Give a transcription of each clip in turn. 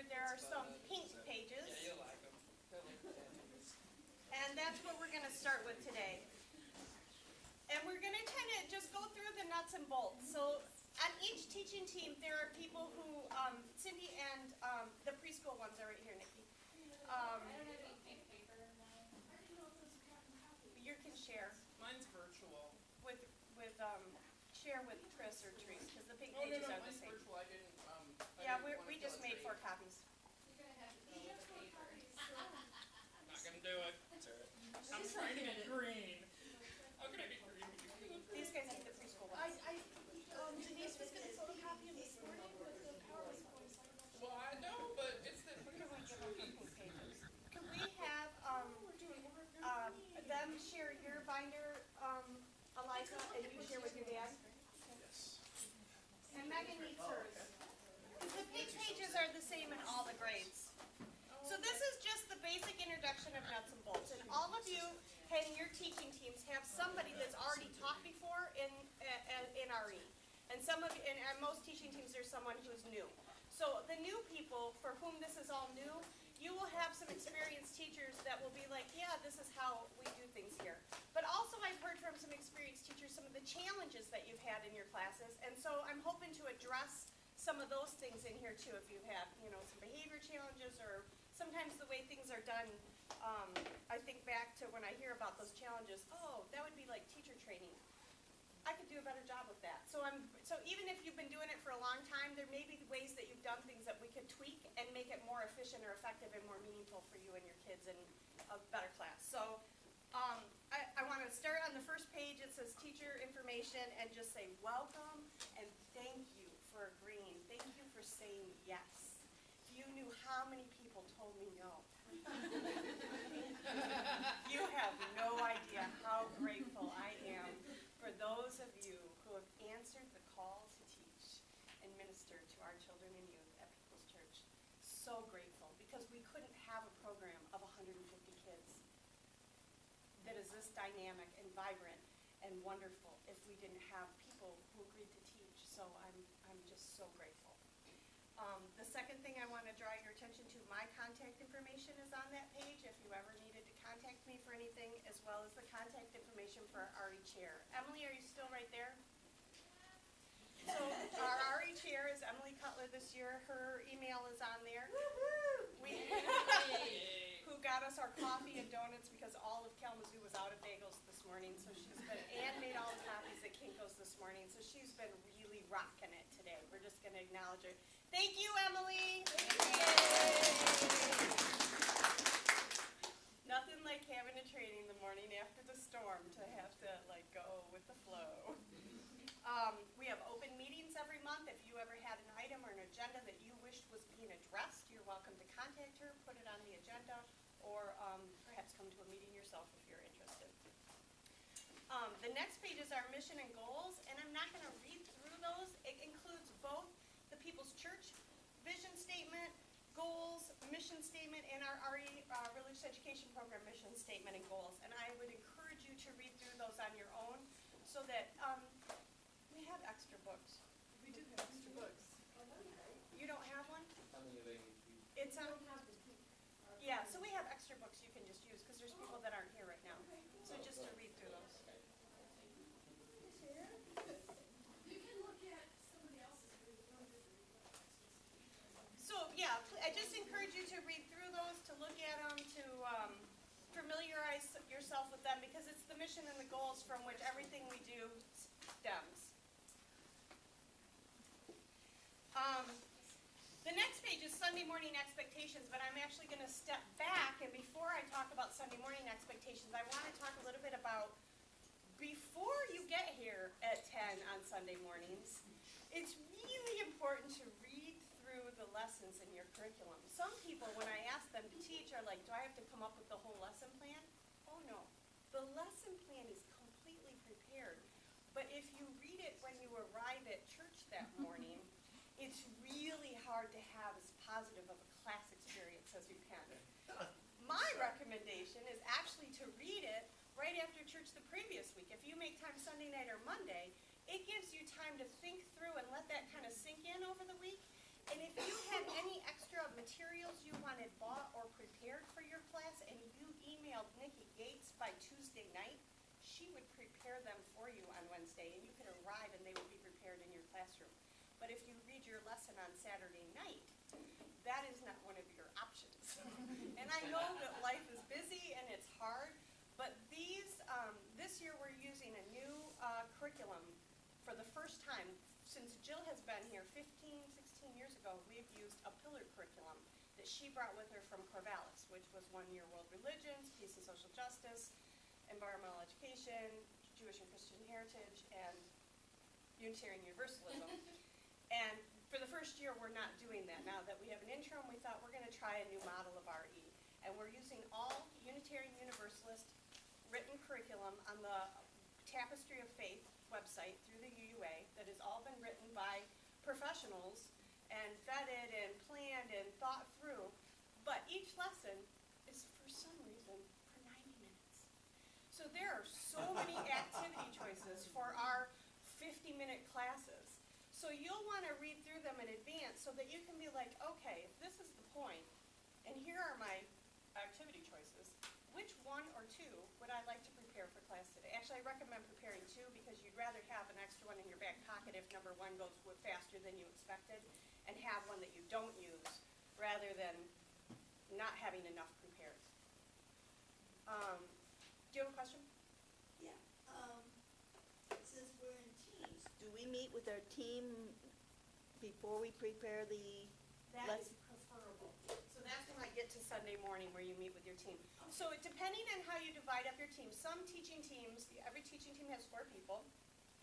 here, there are some pink pages. Yeah, you'll like them. And that's what we're going to start with today. And we're going to kind of just go through the nuts and bolts. So on each teaching team, there are people who, Cindy and the preschool ones are right here, Nikki. I don't have any pink paper now. You can share Mine's virtual. with share with Chris or Therese, because the pink Oh, pages no, are the mine's same. virtual. I didn't, Yeah, didn't wanna we just made 4 fill it copies. You're gonna have to fill with the paper. Not gonna do it. It's alright. I'm trying to get green. How can I get green? These guys need the preschool ones. Denise was going to photocopy them this morning, but the power was going, so I don't know. Well, I know, but it's the. We're going to give them the pink pages. Can we have them share your binder, Eliza, and you share with your dad? Yes. And Megan needs hers. Because the pink pages are the same in all the grades. So this is just the basic introduction of nuts and bolts. And all of you and your teaching teams have somebody that's already taught before in RE. And most teaching teams, there's someone who's new. So the new people for whom this is all new, you will have some experienced teachers that will be like, yeah, this is how we do things here. But also I've heard from some experienced teachers some of the challenges that you've had in your classes. And so I'm hoping to address some of those things in here too. If you have, some behavior challenges or sometimes the way things are done, I think back to when I hear about those challenges, oh, that would be like teacher training. I could do a better job with that. So even if you've been doing it for a long time, there may be ways that you've done things that we could tweak and make it more efficient or effective and more meaningful for you and your kids in a better class. So I want to start on the first page. It says teacher information and just say welcome and thank you for agreeing. Thank you for saying yes. If you knew how many people told me no. You have no idea how grateful I am for those of you who have answered the call to teach and minister to our children and youth at People's Church. So grateful, because we couldn't have a program of 150 kids that is this dynamic and vibrant and wonderful if we didn't have people who agreed to teach. So I'm just so grateful. The second thing I want to draw your attention to, my contact information is on that page if you ever needed to contact me for anything, as well as the contact information for our RE chair. Emily, are you still right there? So our RE chair is Emily Cutler this year. Her email is on there. Who got us our coffee and donuts because all of Kalamazoo was out of bagels this morning. So Ann made all the copies at Kinko's this morning. So she's been really rocking it today. We're just going to acknowledge her. Thank you, Emily. Nothing like having a training the morning after the storm to have to go with the flow. We have open meetings every month. If you ever had an item or an agenda that you wished was being addressed, you're welcome to contact her, put it on the agenda, or perhaps come to a meeting yourself if you're interested. The next page is our mission and goals, and I'm not going to read through those. It includes both the People's Church vision statement, goals, mission statement, and our RE Religious Education Program mission statement and goals. And I would encourage you to read through those on your own so that we have extra books. We do have extra books. You don't have one? How many of they? It's yeah, so we have extra books you can just use because there's people that aren't here right now. So just to read through those. You can look at somebody else's, but you don't have to read that. So yeah, I just encourage you to read through those, to look at them, to familiarize yourself with them, because it's the mission and the goals from which everything we do stems. The next page is Sunday morning expectations, but I'm actually going to step back, and before I talk about Sunday morning expectations, I want to talk a little bit about before you get here at 10 on Sunday mornings. It's really important to read through the lessons in your curriculum. Some people, when I ask them to teach, are like, do I have to come up with the whole lesson plan? Oh no. The lesson plan is completely prepared. But if you read it when you arrive at church that morning, it's really hard to have as positive of a class experience as you can. My recommendation is actually to read it right after church the previous week. If you make time Sunday night or Monday, it gives you time to think through and let that kind of sink in over the week. And if you have any extra material materials you wanted bought or prepared for your class and you emailed Nikki Gates by Tuesday night, she would prepare them for you on Wednesday and you could arrive and they would be prepared in your classroom. But if you read your lesson on Saturday night, that is not one of your options. And I know that life is busy and it's hard, but this year we're using a new curriculum for the first time. Since Jill has been here 15, 16 years ago, we've used a pillar curriculum that she brought with her from Corvallis, which was 1 year world religions, peace and social justice, environmental education, Jewish and Christian heritage, and Unitarian Universalism. And for the first year, we're not doing that. Now that we have an interim, we thought we're going to try a new model of RE. And we're using all Unitarian Universalist written curriculum on the Tapestry of Faith website through the UUA that has all been written by professionals and vetted and planned and thought through. But each lesson is, for some reason, for 90 minutes. So there are so many activity choices for our 50-minute classes. So you'll want to read through them in advance so that you can be like, okay, if this is the point, and here are my activity choices, which one or two would I like to prepare for class today? Actually, I recommend preparing two because you'd rather have an extra one in your back pocket if number one goes faster than you expected, and have one that you don't use rather than not having enough prepared. Do you have a question? Yeah, since we're in teams, do we meet with our team before we prepare the That is preferable. So that's when I get to Sunday morning where you meet with your team. So depending on how you divide up your team, some teaching teams, every teaching team has 4 people.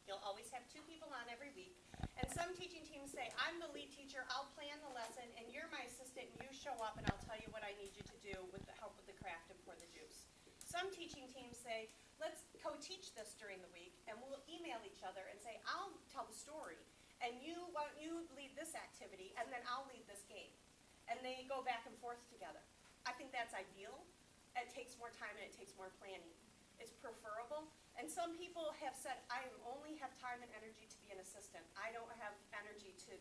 You'll always have 2 people on every week. And some teaching teams say, I'm the lead teacher, I'll plan the lesson, and you're my assistant, and you show up and I'll tell you what I need you to do with the help with the craft and pour the juice. Some teaching teams say, let's co-teach this during the week, and we'll email each other and say, I'll tell the story, and why don't you lead this activity, and then I'll lead this game. And they go back and forth together. I think that's ideal. It takes more time and it takes more planning. It's preferable. And some people have said, I only have time and energy to be an assistant. I don't have energy to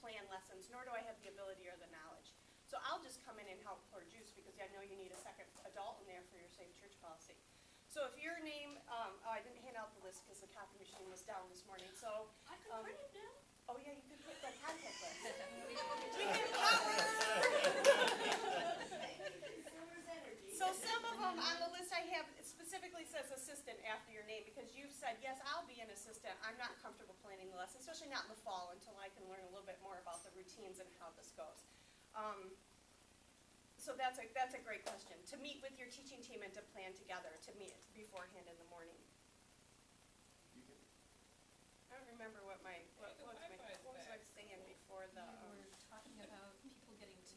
plan lessons, nor do I have the ability or the knowledge. So I'll just come in and help pour juice because I know you need a second adult in there for your safe church policy. So if your name, I didn't hand out the list because the copy machine was down this morning. So I can print it now. oh yeah, you could put the contact list. We have power. Consumer's energy. So some of them on the list I have, it specifically says assistant after your name because you've said, yes, I'll be an assistant. I'm not comfortable planning the lesson, especially not in the fall until I can learn a little bit more about the routines and how this goes. So that's a great question. To meet with your teaching team and to plan together, to meet beforehand in the morning. I don't remember what was I saying before the. We were talking about people getting to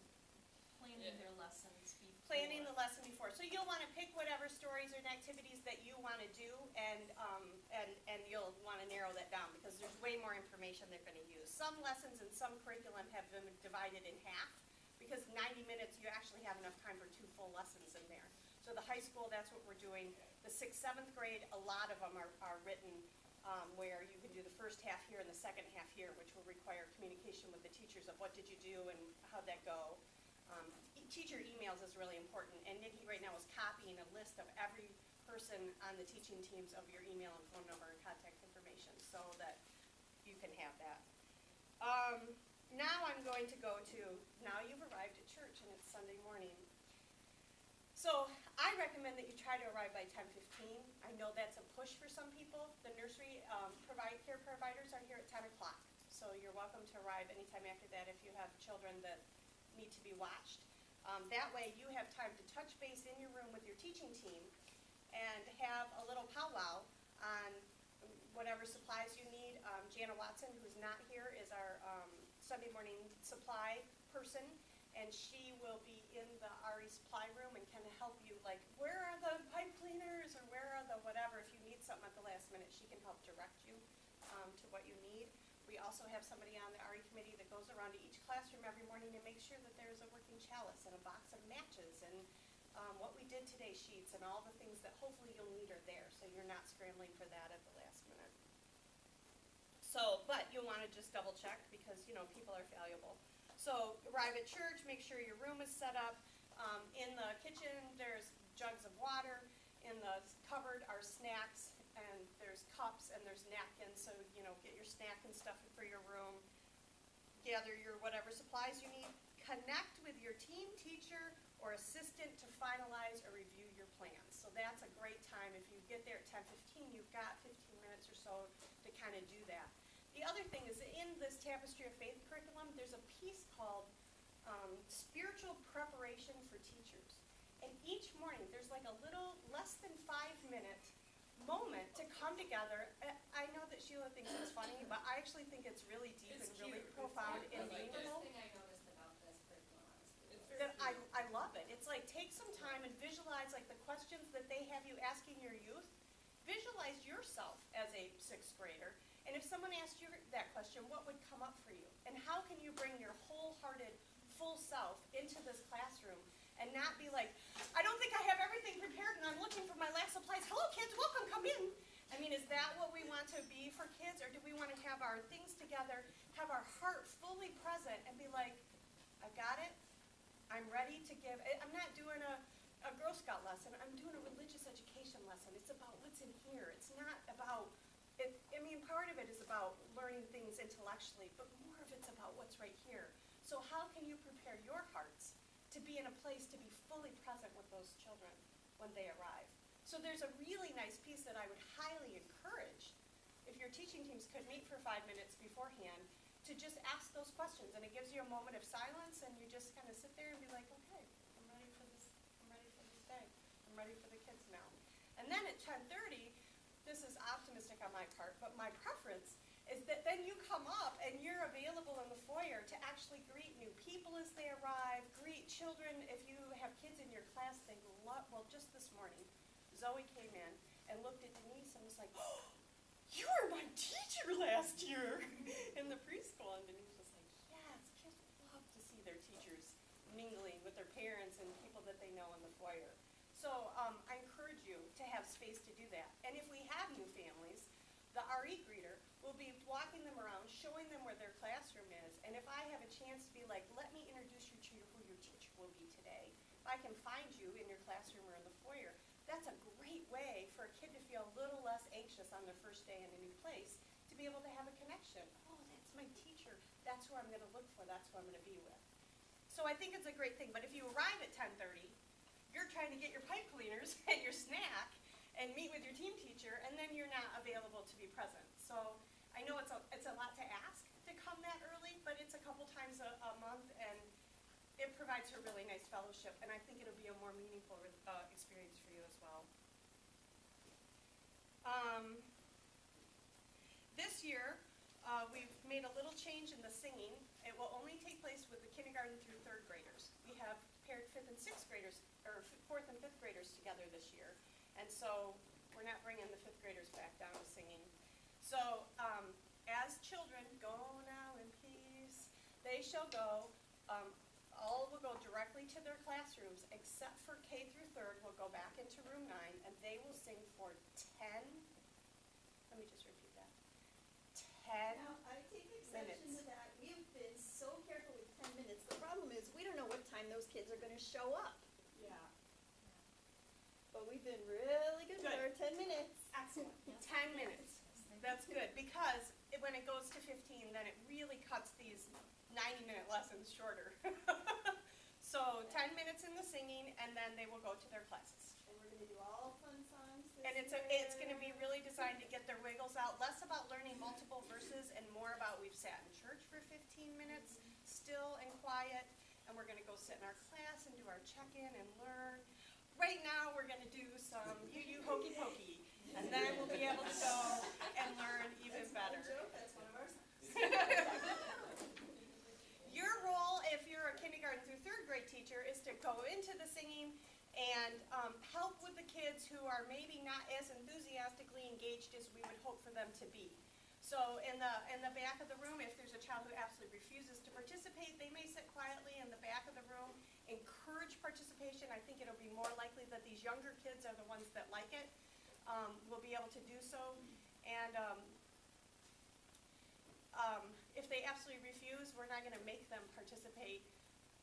planning their lessons before. Planning the lesson before. So you'll want to pick whatever stories or activities that you want to do, and you'll want to narrow that down because there's way more information they're going to use. Some lessons and some curriculum have been divided in half because 90 minutes you actually have enough time for 2 full lessons in there. So the high school, that's what we're doing. The 6th, 7th grade, a lot of them are written where you can do the first half here and the second half here, which will require communication with the teachers of what did you do and how'd that go. Teacher emails is really important, and Nikki right now is copying a list of every person on the teaching teams of your email and phone number and contact information so that you can have that. Now I'm going to go to, now you've arrived at church and it's Sunday morning. So I recommend that you try to arrive by 10:15. I know that's a push for some people. The nursery care providers are here at 10 o'clock. So you're welcome to arrive anytime after that if you have children that need to be watched. That way you have time to touch base in your room with your teaching team and have a little powwow on whatever supplies you need. Jana Watson, who's not here, is our Sunday morning supply person, and she will be in the RE supply room and kind of help you, like, where are the pipe cleaners or where are the whatever. If you need something at the last minute, she can help direct you to what you need. We also have somebody on the RE committee that goes around to each classroom every morning to make sure that there's a working chalice and a box of matches and what we did today sheets and all the things that hopefully you'll need are there, so you're not scrambling for that at the last minute. So, but you'll want to just double check because, you know, people are valuable. So arrive at church, make sure your room is set up. In the kitchen, there's jugs of water. In the cupboard are snacks, and there's cups, and there's napkins, so, you know, get your snack and stuff for your room. Gather your whatever supplies you need. Connect with your team teacher or assistant to finalize or review your plans. So that's a great time. If you get there at 10:15, you've got 15 minutes or so to kind of do that. The other thing is, in this Tapestry of Faith curriculum, there's a piece called Spiritual Preparation for Teachers. And each morning, there's like a little less than 5-minute moment to come together. I know that Sheila thinks it's funny, but I actually think it's really deep It's and really cute. profound It's and cute. meaningful. First thing I noticed about this curriculum, honestly. It's very That cute. I love it. It's like, take some time and visualize like the questions that they have you asking your youth. Visualize yourself as a 6th grader. And if someone asked you that question, what would come up for you? And how can you bring your wholehearted, full self into this classroom and not be like, I don't think I have everything prepared and I'm looking for my last supplies. Hello kids, welcome, come in. I mean, is that what we want to be for kids, or do we want to have our things together, have our heart fully present and be like, I got it, I'm ready to give. I'm not doing a Girl Scout lesson, I'm doing a religious education lesson. It's about what's in here. It's not about, I mean, part of it is about learning things intellectually, but more of it's about what's right here. So how can you prepare your hearts to be in a place to be fully present with those children when they arrive? So there's a really nice piece that I would highly encourage, if your teaching teams could meet for 5 minutes beforehand, to just ask those questions. And it gives you a moment of silence, and you just kind of sit there and be like, okay, I'm ready for this day. I'm ready for the kids now. And then at 10:30, this is optimistic on my part, but my preference is that then you come up and you're available in the foyer to actually greet new people as they arrive, greet children. If you have kids in your class, they love, well, just this morning, Zoe came in and looked at Denise and was like, oh, you were my teacher last year in the preschool. And Denise was like, yes, kids love to see their teachers mingling with their parents and people that they know in the foyer. So I encourage you to have space to do that. And if we have new families, the RE greeter will be walking them around, showing them where their classroom is. And if I have a chance to be like, let me introduce you to who your teacher will be today, if I can find you in your classroom or in the foyer, that's a great way for a kid to feel a little less anxious on their first day in a new place, to be able to have a connection. Oh, that's my teacher. That's who I'm going to look for. That's who I'm going to be with. So I think it's a great thing. But if you arrive at 10:30, you're trying to get your pipe cleaners and your snack and meet with your team teacher, and then you're not available to be present. So I know it's a lot to ask to come that early, but it's a couple times a month, and it provides a really nice fellowship, and I think it'll be a more meaningful experience for you as well. This year, we've made a little change in the singing. It will only take place with the kindergarten through 3rd graders. We have paired 5th and 6th graders, or 4th and 5th graders together this year. And so we're not bringing the 5th graders back down to singing. So as children, go now in peace, they shall go. All will go directly to their classrooms, except for K through 3rd will go back into room 9, and they will sing for 10, let me just repeat that, 10 Now, I take exception minutes. to that. We've been so careful with 10 minutes. The problem is, we don't know what time those kids are gonna show up. Yeah. But we've been really good with Good. our 10 minutes. Excellent. 10 minutes. That's good, because when it goes to 15, then it really cuts these 90-minute lessons shorter. So 10 minutes in the singing, and then they will go to their classes. And we're gonna do all fun songs this And it's going to be really designed to get their wiggles out, less about learning multiple verses and more about we've sat in church for 15 minutes, still and quiet, and we're going to go sit in our class and do our check-in and learn. Right now, we're going to do some you hokey pokey, and then we'll be able to go and learn even better. Joke, that's one of our songs. Your role, if you're a kindergarten through 3rd grade teacher, is to go into the singing and help with the kids who are maybe not as enthusiastically engaged as we would hope for them to be. So in the back of the room, if there's a child who absolutely refuses to participate, they may sit quietly in the back of the room, encourage participation. I think it'll be more likely that these younger kids are the ones that like it, will be able to do so. And if if they absolutely refuse, we're not gonna make them participate,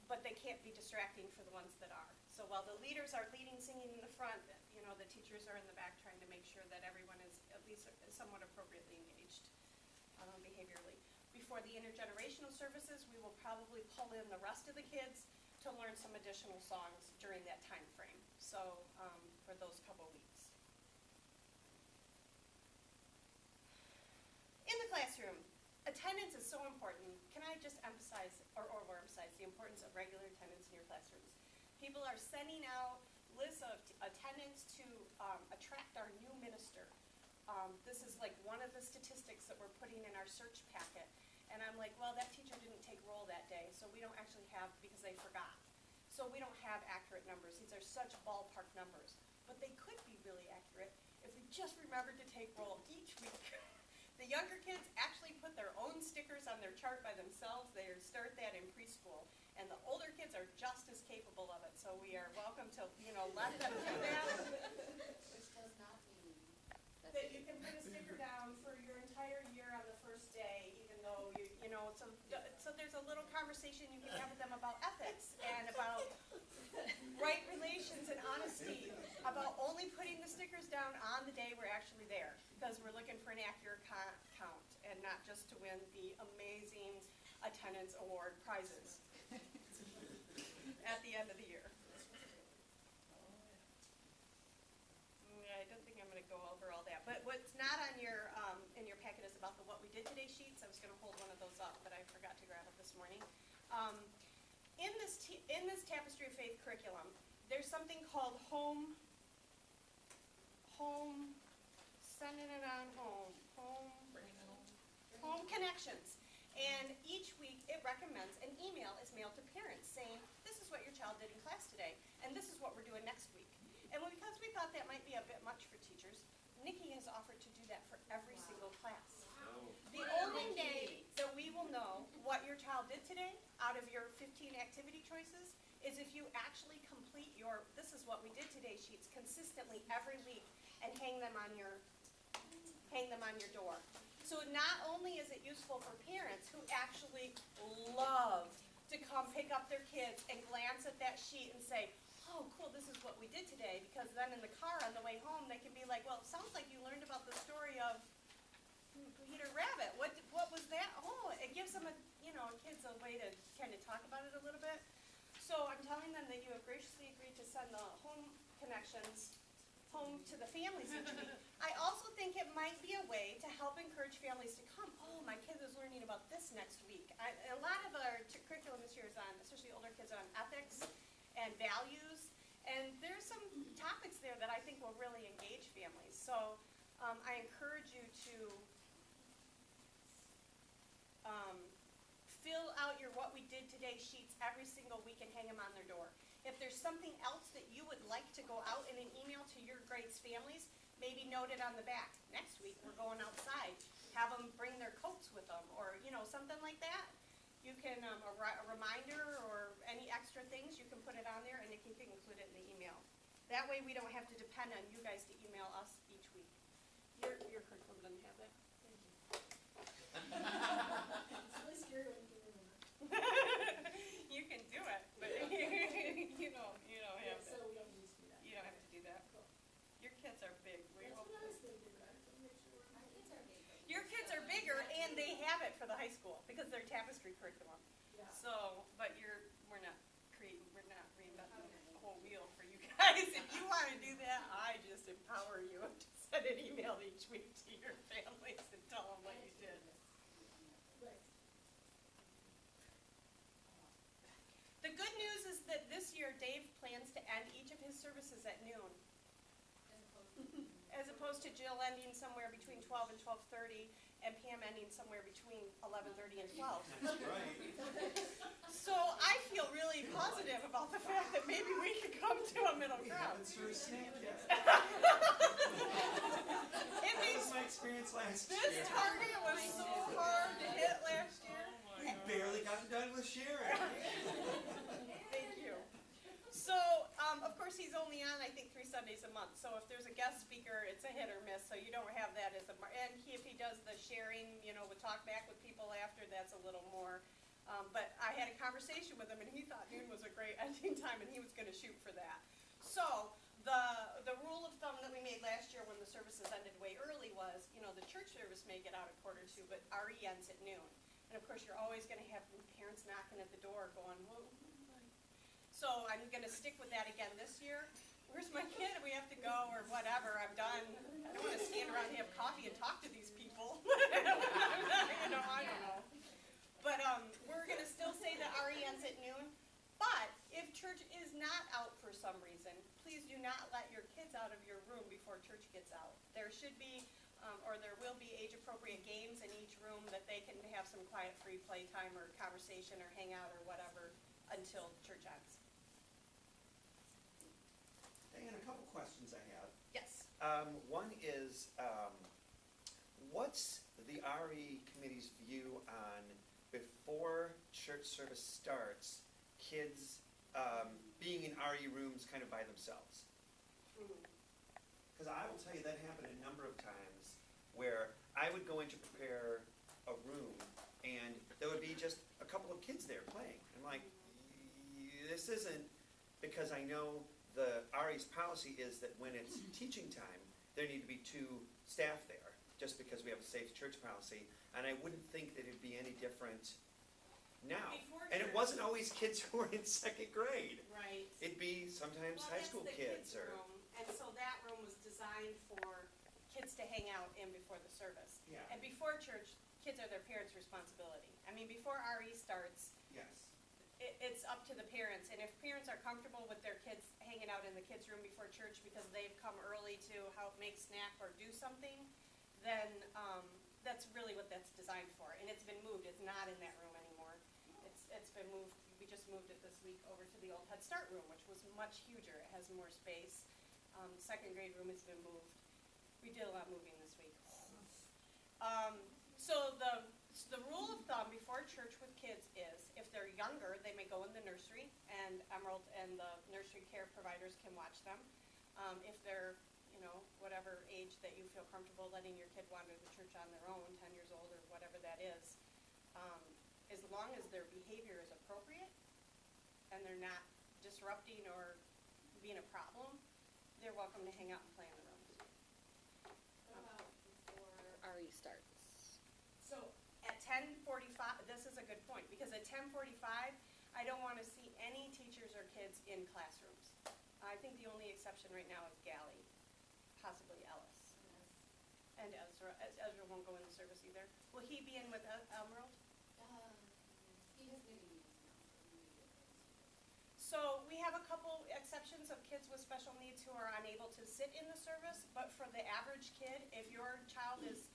but they can't be distracting for the ones that are. So while the leaders are leading, singing in the front, you know, the teachers are in the back trying to make sure that everyone is at least somewhat appropriately engaged behaviorally. Before the intergenerational services, we will probably pull in the rest of the kids to learn some additional songs during that time frame. So for those couple weeks. In the classroom, attendance is so important. Can I just emphasize, or emphasize, the importance of regular attendance in your classrooms? People are sending out lists of attendance to attract our new minister. This is like one of the statistics that we're putting in our search packet. And I'm like, well, that teacher didn't take roll that day, so we don't actually have, because they forgot. So we don't have accurate numbers. These are such ballpark numbers. But they could be really accurate if we just remembered to take roll each week. The younger kids actually put their own stickers on their chart by themselves. They start that in preschool. And the older kids are just as capable of it. So we are welcome to, you know, let them do that. Which does not mean That you can put a sticker down for your entire year on the first day, even though you know, so there's a little conversation you can have with them about ethics and about right relations and honesty, about only putting the stickers down on the day we're actually there, because we're looking for an accurate count and not just to win the amazing attendance award prizes at the end of the year. I don't think I'm going to go over all that, but what's not on your in your packet is about the what we did today sheets. I was going to hold one of those up, but I forgot to grab it this morning. In this Tapestry of Faith curriculum, there's something called home, sending it on home connections. And each week it recommends an email is mailed to parents saying, this is what your child did in class today, and this is what we're doing next week. And because we thought that might be a bit much for teachers, Nikki has offered to do that for every single class. The only day that we will know what your child did today out of your 15 activity choices is if you actually complete your this is what we did today sheets consistently every week and hang them on your door. So not only is it useful for parents who actually love to come pick up their kids and glance at that sheet and say, oh, cool, this is what we did today, because then in the car on the way home, they can be like, well, it sounds like you learned about the story of Peter Rabbit. What was that? Oh, it gives them kids a way to kind of talk about it a little bit. So I'm telling them that you have graciously agreed to send the home connections home to the families each week. I also think it might be a way to help encourage families to come, oh, my kid is learning about this next week. A lot of our curriculum this year is on, especially older kids, on ethics and values. And there's some topics there that I think will really engage families. So I encourage you to fill out your what we did today sheets every single week and hang them on their door. If there's something else that you would like to go out in an email to your grades families, maybe note it on the back. Next week we're going outside. Have them bring their coats with them, or something like that. You can a reminder or any extra things, you can put it on there and you can include it in the email. That way we don't have to depend on you guys to email us each week. Your curriculum doesn't have that. It's really scary when you get in there. You can do it, but you don't have So that. we don't need to do that. You don't have to do that. Cool. Your kids are big. We That's hope what I was thinking, but I just want to make sure we're. my kids are big. your kids are bigger and they have it for the high school because they're tapestry curriculum. Yeah. So, but we're not reinventing the whole wheel for you guys. If you want to do that, I just empower you to send an email each week to your families and tell them what you did. Right. The good news is that this year Dave plans to end each of his services at noon, as opposed to Jill ending somewhere between 12 and 12:30 and Pam ending somewhere between 11:30 and 12. That's right. So I feel really positive about the fact that maybe we could come to a middle We ground. haven't served snack yet. It That makes was my experience last this year. target was so hard to hit last year. We barely got done with sharing. Thank you. So, of course, he's only on, I think, 3 Sundays a month. So if there's a guest speaker, it's a hit or miss. So you don't have that as a, and if he does the sharing, with talk back with people after, that's a little more. But I had a conversation with him, and he thought noon was a great ending time, and he was gonna shoot for that. So, the rule of thumb that we made last year when the services ended way early was, the church service may get out at 1:45, but RE ends at noon. And of course, you're always gonna have parents knocking at the door going, whoa. So I'm gonna stick with that again this year. Where's my kid? We have to go, or whatever, I'm done. I don't wanna stand around and have coffee and talk to these people. I don't know. But, we're gonna still say that RE ends at noon. But if church is not out for some reason, please do not let your kids out of your room before church gets out. There should be, or there will be age-appropriate games in each room that they can have some quiet free playtime or conversation or hang out or whatever until church ends. Diane, a couple questions I have. Yes. One is, what's the RE committee's view on before church service starts, kids being in RE rooms kind of by themselves? Because I will tell you that happened a number of times where I would go in to prepare a room and there would be just a couple of kids there playing. I'm like, this isn't, because I know the RE's policy is that when it's teaching time, there need to be 2 staff there, just because we have a safe church policy. And I wouldn't think that it'd be any different now. Before And it church. wasn't always kids who were in 2nd grade. Right. It'd be sometimes Well, high that's school the kids or. room, and so that room was designed for kids to hang out in before the service. Yeah. And before church, kids are their parents' responsibility. I mean, before RE starts, Yes. it's up to the parents, and if parents are comfortable with their kids hanging out in the kids' room before church because they've come early to help make snack or do something, then, that's really what that's designed for, and it's been moved, it's not in that room anymore. It's been moved, we just moved it this week over to the old Head Start room, which was much huger, it has more space. 2nd grade room has been moved. We did a lot of moving this week. So the rule of thumb before church with kids is, if they're younger, they may go in the nursery, and Emerald and the nursery care providers can watch them. If they're, whatever age that you feel comfortable letting your kid wander the church on their own, 10 years old or whatever that is, as long as their behavior is appropriate and they're not disrupting or being a problem, they're welcome to hang out and play in the rooms. What about before RE starts. So at 10:45, this is a good point, because at 10:45, I don't want to see any teachers or kids in classrooms. I think the only exception right now is Gally, possibly Ellis. And Ezra. Ezra won't go in the service either. Will he be in with Emerald? he has many needs now, so we need to get those. So we have a couple exceptions of kids with special needs who are unable to sit in the service, but for the average kid, if your child is,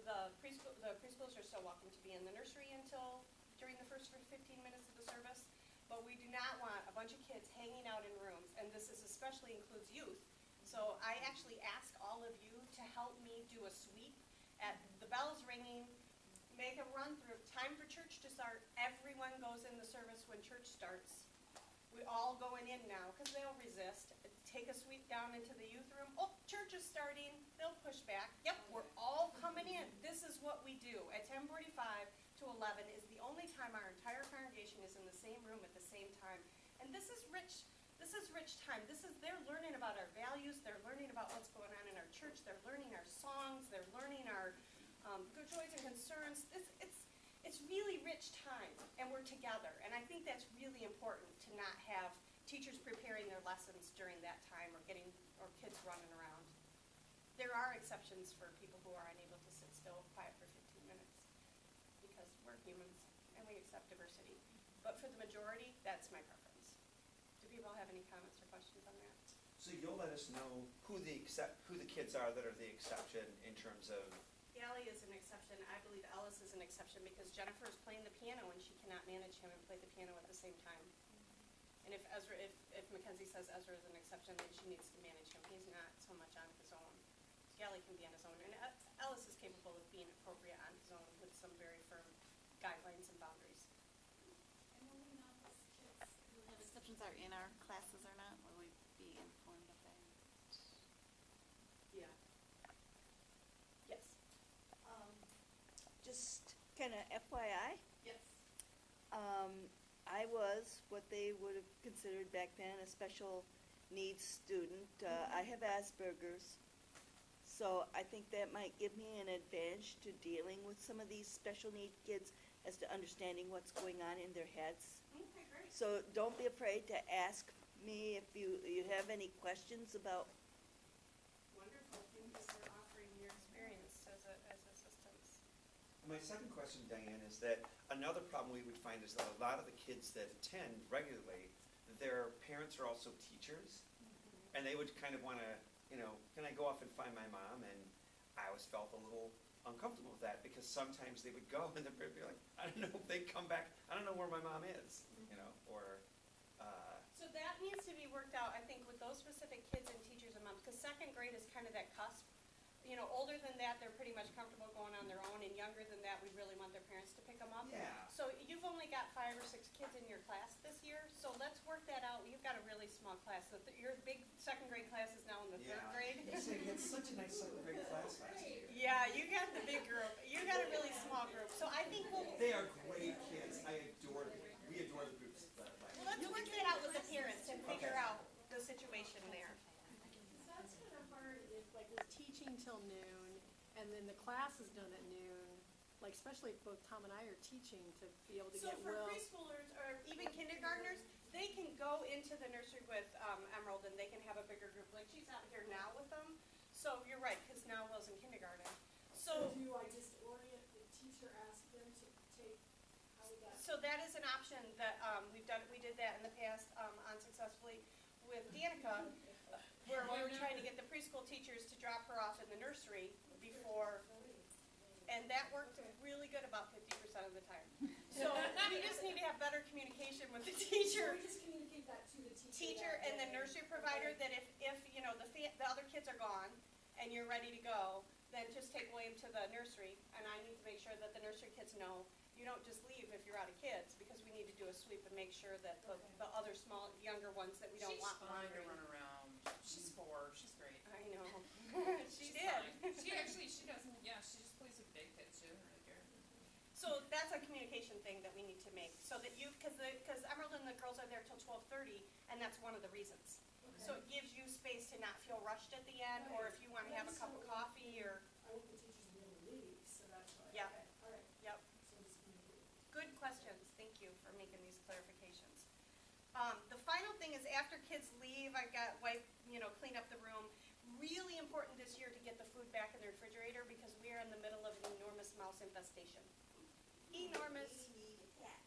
the preschoolers are still welcome to be in the nursery until, during the first 15 minutes of the service, but we do not want a bunch of kids hanging out in rooms, and this especially includes youth. So I actually ask all of you to help me do a sweep at the bell's ringing, make a run through, time for church to start, everyone goes in the service when church starts. We all going in now, because they'll resist. Take a sweep down into the youth room. Oh, church is starting. They'll push back. Yep, we're all coming in. This is what we do. At 10:45 to 11 is the only time our entire congregation is in the same room at the same time. And this is rich. This is rich time. They're learning about our values. They're learning about what's going on in our church. They're learning our songs. They're learning our good joys and concerns. It's really rich time, and we're together. And I think that's really important to not have teachers preparing their lessons during that time or kids running around. There are exceptions for people who are unable to sit still quiet for 15 minutes because we're humans and we accept diversity. But for the majority, that's my preference. Do people have any comments or questions on that? So you'll let us know who the kids are that are the exception in terms of. Gally is an exception. I believe Ellis is an exception because Jennifer is playing the piano and she cannot manage him and play the piano at the same time. And if Mackenzie says Ezra is an exception, then she needs to manage him. He's not so much on his own. Gally can be on his own, and Ellis is capable of being appropriate on his own with some very firm guidelines and boundaries. And will we know if those kids who have exceptions are in our classes or not? Will we be informed of that? Yeah. Yes. Just kinda FYI, Yes. I was what they would have considered back then a special needs student. I have Asperger's, so I think that might give me an advantage to dealing with some of these special need kids as to understanding what's going on in their heads. Okay, great. So don't be afraid to ask me if you have any questions about. Wonderful. Thank you for offering your experience as assistants. My second question, Diane, is that another problem we would find is that a lot of the kids that attend regularly, their parents are also teachers, and they would kind of want to, can I go off and find my mom? And I always felt a little uncomfortable with that because sometimes they would go and they'd be like, I don't know if they'd come back, I don't know where my mom is, or. So that needs to be worked out, I think, with those specific kids and teachers and moms, because second grade is kind of that cusp. Older than that, they're pretty much comfortable going on their own, and younger than that, we really want their parents to pick them up. Yeah. So you've only got 5 or 6 kids in your class this year, so let's work that out. You've got a really small class. So your big second grade class is now in the third grade. You say you had such a nice second grade class last year. Yeah, you got the big group. You got a really small group. So I think They are great kids. I adore them. We adore the groups. let's work that out with the parents and figure out the situation there. So that's kind of hard if, like, we're teaching till noon, and then the class is done at noon, like, especially if both Tom and I are teaching to be able to So get for Will. preschoolers or even kindergartners, they can go into the nursery with Emerald and they can have a bigger group. Like she's out here now with them. So you're right, because now Will's in kindergarten. So do I just orient the teacher, ask them to take, how would that? so that is an option that we've done. We did that in the past unsuccessfully with Danica, where we were trying to get the preschool teachers to drop her off in the nursery before. And that worked really good about 50% of the time. So we just need to have better communication with the teacher. So we just communicate that to the teacher. And the nursery provider that if the other kids are gone and you're ready to go, then just take William to the nursery. And I need to make sure that the nursery kids know you don't just leave if you're out of kids, because we need to do a sweep and make sure that the other small, younger ones that we don't want She's fine to wandering. run around. She's 4. She's great. I know. She She's did. fine. She doesn't, yeah, she just plays with big kids. She doesn't really care. So that's a communication thing that we need to make, so that because Emerald and the girls are there till 12:30, and that's one of the reasons. So it gives you space to not feel rushed at the end, or if you want to have a cup of coffee, or, I want the teachers to be able to leave, so that's why. Yeah. Okay, all right. yep. So just communicate. Good questions, thank you for making these clarifications. The final thing is after kids leave, I've got clean up the room. Really important this year to get the food back in the refrigerator because we are in the middle of an enormous mouse infestation. Enormous. We need a cat.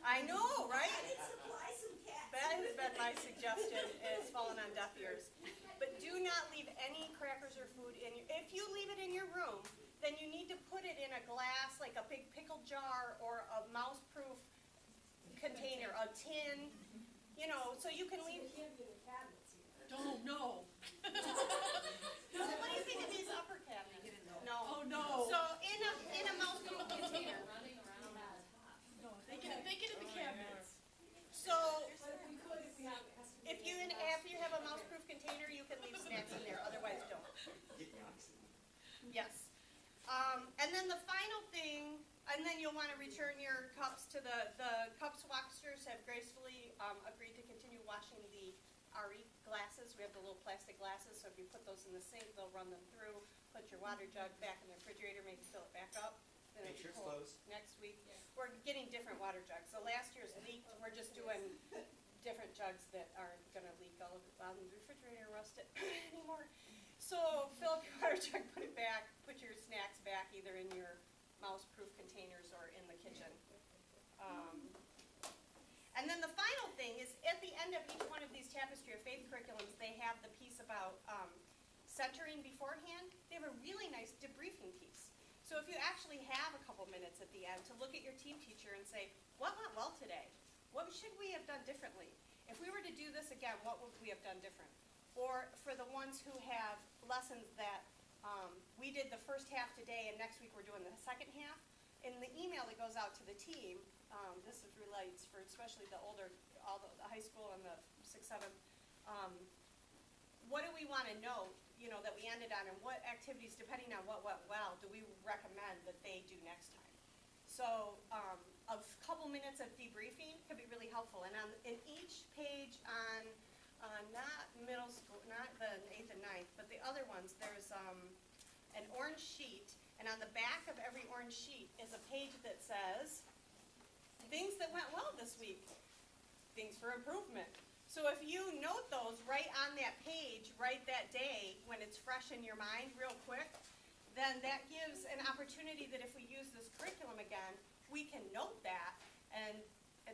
I know, right? I could supply some cats. That has been my suggestion, it's fallen on deaf ears. But do not leave any crackers or food in your, if you leave it in your room, then you need to put it in a glass, like a big pickle jar or a mouse-proof container, a tin, so you can leave. It can't be in the cabinets either. Don't know. So what do you think of these upper cabinets? No. Oh, no. So in a mouse-proof container. Running around that top. They get in the cabinets. So But if we could, if we have, it has to be. if you have a mouse-proof container, you can leave snacks in there, otherwise don't. Get Yanks. Yes. And then the final thing, and then you'll want to return your cups to the cup swapsters have gracefully agreed to continue washing the RE glasses. We have the little plastic glasses, so if you put those in the sink, they'll run them through. Put your water jug back in the refrigerator, maybe fill it back up. Then Make it'll be sure it's cold closed. next week. We're getting different water jugs. So last year's leaked. We're just doing different jugs that aren't going to leak all of it while in the refrigerator rusted anymore. So fill up your water jug, put it back, put your snacks back either in your mouse-proof containers or in the kitchen. And then the final thing is at the end of each one of these Tapestry of Faith curriculums, they have the piece about centering beforehand. They have a really nice debriefing piece. So if you actually have a couple minutes at the end to look at your team teacher and say, what went well today? What should we have done differently? If we were to do this again, what would we have done different? Or for the ones who have lessons that we did the first half today and next week we're doing the second half, in the email that goes out to the team, this is relates for especially the older, all the high school and the 6th, 7th, what do we want to know, that we ended on, and what activities, depending on what went well, do we recommend that they do next time? So, a couple minutes of debriefing could be really helpful, and in each page on, not middle school, not the 8th and 9th, but the other ones, there's, an orange sheet, and on the back of every orange sheet is a page that says, things that went well this week, things for improvement. So if you note those right on that page, right that day, when it's fresh in your mind real quick, then that gives an opportunity that if we use this curriculum again, we can note that, and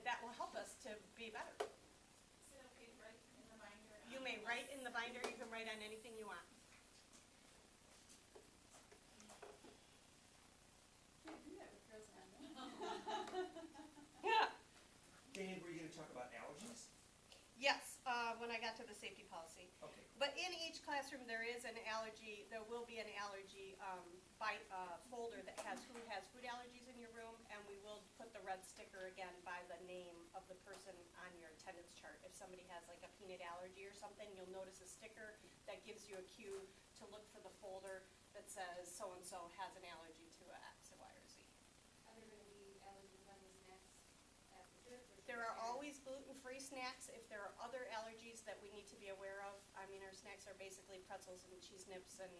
that will help us to be better. Is it okay to write in the binder? You may write in the binder, you can write on anything you want. Can't do that with frozen onion. Yeah. Dan, were you gonna talk about allergies? Yes, when I got to the safety policy. Okay. But in each classroom, there is an allergy, there will be an allergy folder that has who has food allergies in your room, and we will put the red sticker again by the name of the person on your attendance chart. If somebody has like a peanut allergy or something, you'll notice a sticker that gives you a cue to look for the folder that says so-and-so has an allergy to X, Y, or Z. Are there gonna be allergen-friendly snacks at the trip? or There are snacks? always gluten-free snacks. If there are other allergies that we need to be aware of, I mean, our snacks are basically pretzels and cheese nips and,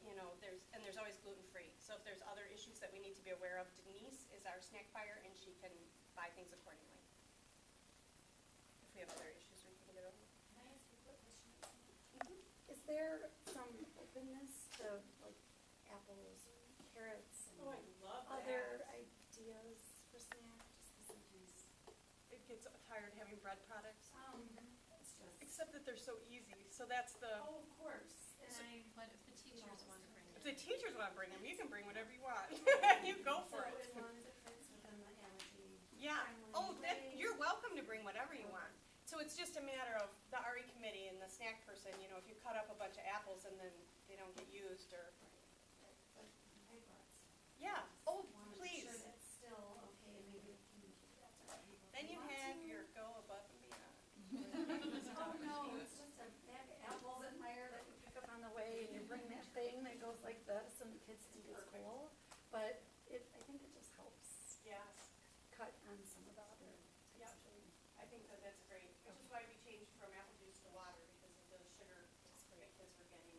you know, there's always gluten-free. So if there's other issues that we need to be aware of, Denise is our snack buyer and she can buy things accordingly. If we have other issues, we can get over. Can I ask you a quick question? Is there some openness to like apples, carrots, and Oh, I love other ideas for snack? Just 'cause sometimes. It gets tired having bread products, It's just. except that they're so easy. So that's the, Oh, of course. And But if the teachers want to bring if the teachers want to bring them, you can bring whatever you want. You go for it. So as long as it fits within the allergy. Yeah, friendly oh, way. you're welcome to bring whatever you want. So it's just a matter of the RE committee and the snack person, you know, if you cut up a bunch of apples and then they don't get used or, But I brought some. yeah, oh, Wanna make please. sure that's still okay, maybe we can keep that to other people. if Then they you want have to. your go above and beyond. Oh, no, it's just a bag of apples in there that you pick up on the way and you bring that thing that goes like this and the kids think it's cool. But I think it just helps Yes, cut on some of the other Yep. types of food. I think that that's great, which is why we changed from apple juice to water because of the sugar that kids were getting.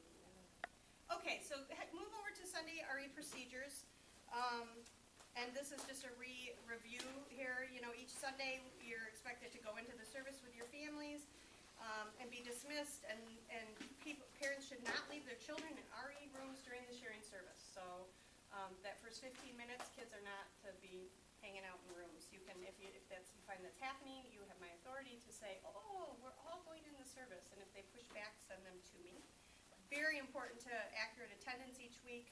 Okay, so move over to Sunday RE procedures. And this is just a review here. You know, each Sunday you're expected to go into the service with your families and be dismissed. And parents should not leave their children in RE rooms during the sharing service. So that first 15 minutes, kids are not to be hanging out in rooms. You can, if you find that's happening, you have my authority to say, oh, we're all going in the service. And if they push back, send them to me. Very important to accurate attendance each week.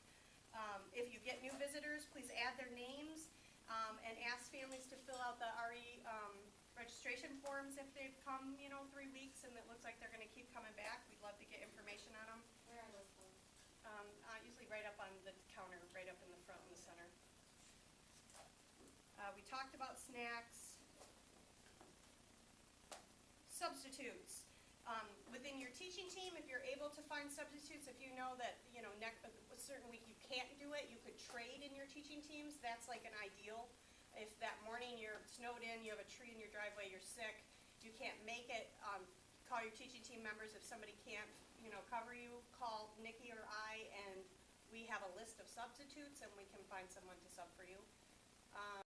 If you get new visitors, please add their names and ask families to fill out the RE registration forms if they've come, 3 weeks and it looks like they're going to keep coming back. We'd love to get information on them. Where are those from? Usually right up on the counter, right up in the front in the center. We talked about snacks. Substitutes. Within your teaching team, if you're able to find substitutes, if you know that, a certain week you can't do it, you could trade in your teaching teams. That's like an ideal. If that morning you're snowed in, you have a tree in your driveway, you're sick, you can't make it, call your teaching team members. If somebody can't, cover you, call Nikki or I, and we have a list of substitutes, and we can find someone to sub for you.